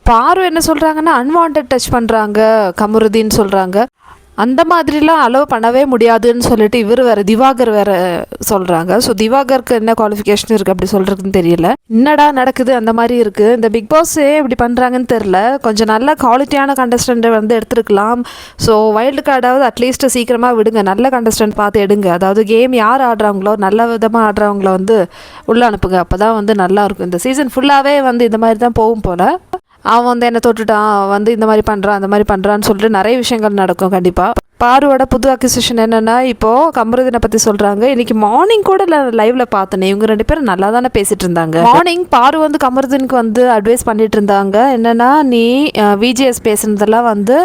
பாரு என்ன சொல்கிறாங்கன்னா அன்வான்ட் டச் பண்ணுறாங்க கமருதீன் சொல்கிறாங்க. அந்த மாதிரிலாம் அலோவ் பண்ணவே முடியாதுன்னு சொல்லிட்டு இவர் வேறு திவாகர் வேறு சொல்கிறாங்க. ஸோ திவாகருக்கு என்ன குவாலிஃபிகேஷன் இருக்குது அப்படி சொல்கிறதுன்னு தெரியல. என்னடா நடக்குது அந்த மாதிரி இருக்குது. இந்த பிக் பாஸே இப்படி பண்ணுறாங்கன்னு தெரில. கொஞ்சம் நல்ல குவாலிட்டியான கண்டஸ்டண்ட்டை வந்து எடுத்துருக்கலாம். ஸோ வைல்டு கார்டாவது அட்லீஸ்ட் சீக்கிரமாக விடுங்க, நல்ல கண்டஸ்டன்ட் பார்த்து எடுங்க. அதாவது கேம் யார் ஆடுறாங்களோ நல்ல விதமாக ஆடுறவங்கள வந்து உள்ளே அனுப்புங்க. அப்போ தான் வந்து நல்லாயிருக்கும். இந்த சீசன் ஃபுல்லாகவே வந்து இந்த மாதிரி தான் போகும் போல். அவன் வந்து என்னை தொட்டுட்டான், வந்து இந்த மாதிரி பண்ணுறான் அந்த மாதிரி பண்ணுறான்னு சொல்லிட்டு நிறைய விஷயங்கள் நடக்கும் கண்டிப்பாக. பாருவோட புது அக்யூசிஷன் என்னென்னா, இப்போது கமருதீனை பற்றி சொல்கிறாங்க. இன்றைக்கி மார்னிங் கூட லைவில் பார்த்தேனே, இவங்க 2 பேரும் நல்லா தானே பேசிகிட்டு இருந்தாங்க. மார்னிங் பாரு வந்து கமருதீனுக்கு வந்து அட்வைஸ் பண்ணிட்டு இருந்தாங்க. என்னென்னா, நீ விஜிஎஸ் பேசுனதெல்லாம் வந்து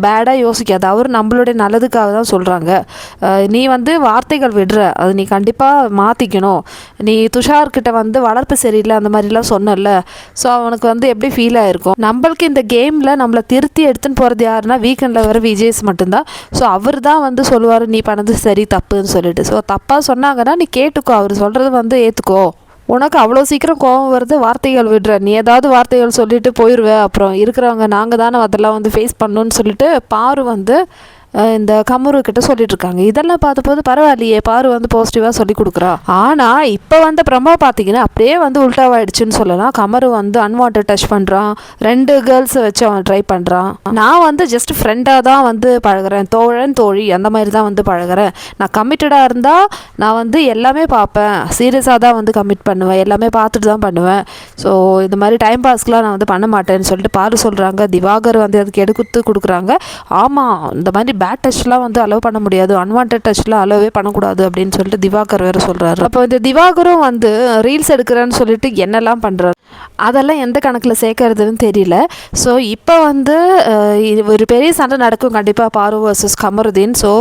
பேடாக யோசிக்காது, அவர் நம்மளுடைய நல்லதுக்காக தான் சொல்கிறாங்க. நீ வந்து வார்த்தைகள் விடுற, அது நீ கண்டிப்பாக மாற்றிக்கணும். நீ துஷார்கிட்ட வந்து வளர்ப்பு சரியில்லை அந்த மாதிரிலாம் சொன்னல. ஸோ அவனுக்கு வந்து எப்படி ஃபீல் ஆகிருக்கும். நம்மளுக்கு இந்த கேமில் நம்மளை திருத்தி எடுத்துன்னு போகிறது யாருன்னா வீக்கெண்டில் வர விஜிஎஸ் மட்டும்தான். ஸோ அவர் தான் வந்து சொல்லுவார் நீ பண்ணது சரி தப்புன்னு சொல்லிட்டு. ஸோ தப்பாக சொன்னாங்கன்னா நீ கேட்டுக்கோ, அவர் சொல்கிறது வந்து ஏற்றுக்கோ. உனக்கு அவ்வளோ சீக்கிரம் கோவம் வருது, வார்த்தைகள் விடுற, நீ ஏதாவது வார்த்தைகள் சொல்லிட்டு போயிடுவேன், அப்புறம் இருக்கிறவங்க நாங்கள் தானே அதெல்லாம் வந்து ஃபேஸ் பண்ணணுன்னு சொல்லிட்டு பாரு வந்து இந்த கமரு கிட்ட சொல்லிட்டு இருக்காங்க. இதெல்லாம் பார்த்தபோது பரவாயில்லையே, பாரு வந்து பாசிட்டிவாக சொல்லி கொடுக்குறா. ஆனால் இப்போ வந்து ப்ரமோ பார்த்தீங்கன்னா அப்படியே வந்து உல்டாவாயிடுச்சுன்னு சொல்லலாம். கமரு வந்து அன்வான்ட் டச் பண்ணுறான், 2 கேர்ள்ஸை வச்சு அவன் ட்ரை பண்ணுறான். நான் வந்து ஜஸ்ட் ஃப்ரெண்டாக தான் வந்து பழகிறேன், தோழன் தோழி அந்த மாதிரி தான் வந்து பழகிறேன். நான் கமிட்டடாக இருந்தால் நான் வந்து எல்லாமே பார்ப்பேன், சீரியஸாக தான் வந்து கமிட் பண்ணுவேன், எல்லாமே பார்த்துட்டு தான் பண்ணுவேன். ஸோ இந்த மாதிரி டைம் பாஸ்க்கெலாம் நான் வந்து பண்ண மாட்டேன்னு சொல்லிட்டு பாரு சொல்கிறாங்க. திவாகர் வந்து அதுக்கு எடுத்து கொடுக்குறாங்க. ஆமாம், இந்த மாதிரி பேட் டச்லாம் வந்து அலோவ் பண்ண முடியாது, அன்வான்ட் டச்லாம் அலோவே பண்ணக்கூடாது அப்படின்னு சொல்லிட்டு திவாகர் வேறு சொல்கிறாரு. அப்போ இந்த திவாகரும் வந்து ரீல்ஸ் எடுக்கிறேன்னு சொல்லிட்டு என்னெல்லாம் பண்ணுறாரு, அதெல்லாம் எந்த கணக்கில் சேர்க்கறதுன்னு தெரியல. ஸோ இப்போ வந்து ஒரு பெரிய சண்டை நடக்கும் கண்டிப்பாக, பாரு வர்சஸ் கமருதீன். ஸோ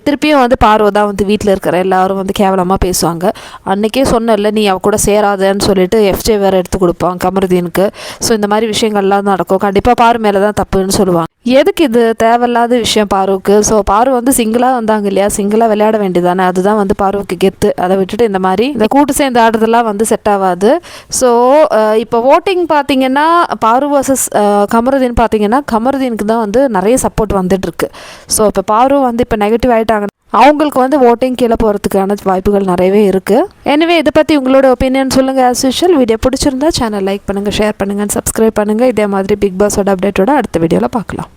திருப்பியும் வந்து பாரு தான் வந்து வீட்டில் இருக்கிற எல்லாரும் வந்து கேவலமாக பேசுவாங்க. அன்றைக்கே சொன்னல நீ அவ கூட சேராதன்னு சொல்லிட்டு எஃப்ஜே வேறு எடுத்து கொடுப்பான் கமருதீனுக்கு. ஸோ இந்த மாதிரி விஷயங்கள்லாம் நடக்கும். கண்டிப்பாக பாரு மேலே தான் தப்புன்னு சொல்லுவாங்க. எதுக்கு இது தேவையில்லாத விஷயம் பாருவுக்கு. ஸோ பாரு வந்து சிங்கிளாக வந்தாங்க இல்லையா, சிங்கிளாக விளையாட வேண்டியதானே, அதுதான் வந்து பாருவுக்கு கெத்து. அதை விட்டுட்டு இந்த மாதிரி இந்த கூட்டு சேர்ந்து ஆடுறதெல்லாம் வந்து செட் ஆகாது. ஸோ இப்போ ஓட்டிங் பார்த்தீங்கன்னா பாரு வர்சஸ் கமருதீன் பார்த்தீங்கன்னா கமருதீனுக்கு தான் வந்து நிறைய சப்போர்ட் வந்துட்டுருக்கு. ஸோ இப்போ பாரு வந்து இப்போ நெகட்டிவ் ஆகிட்டாங்க, அவங்களுக்கு வந்து ஓட்டிங் கீழே போகிறதுக்கான வாய்ப்புகள் நிறையவே இருக்குது. எனவே இதை பற்றி உங்களோட ஒப்பீனியன் சொல்லுங்கள். ஆஸ் யூஷுவல் வீடியோ பிடிச்சிருந்தா சேனல் லைக் பண்ணுங்கள், ஷேர் பண்ணுங்கள், சப்ஸ்கிரைப் பண்ணுங்கள். இதே மாதிரி பிக் பாஸோட அப்டேட்டோட அடுத்த வீடியோவில் பார்க்கலாம்.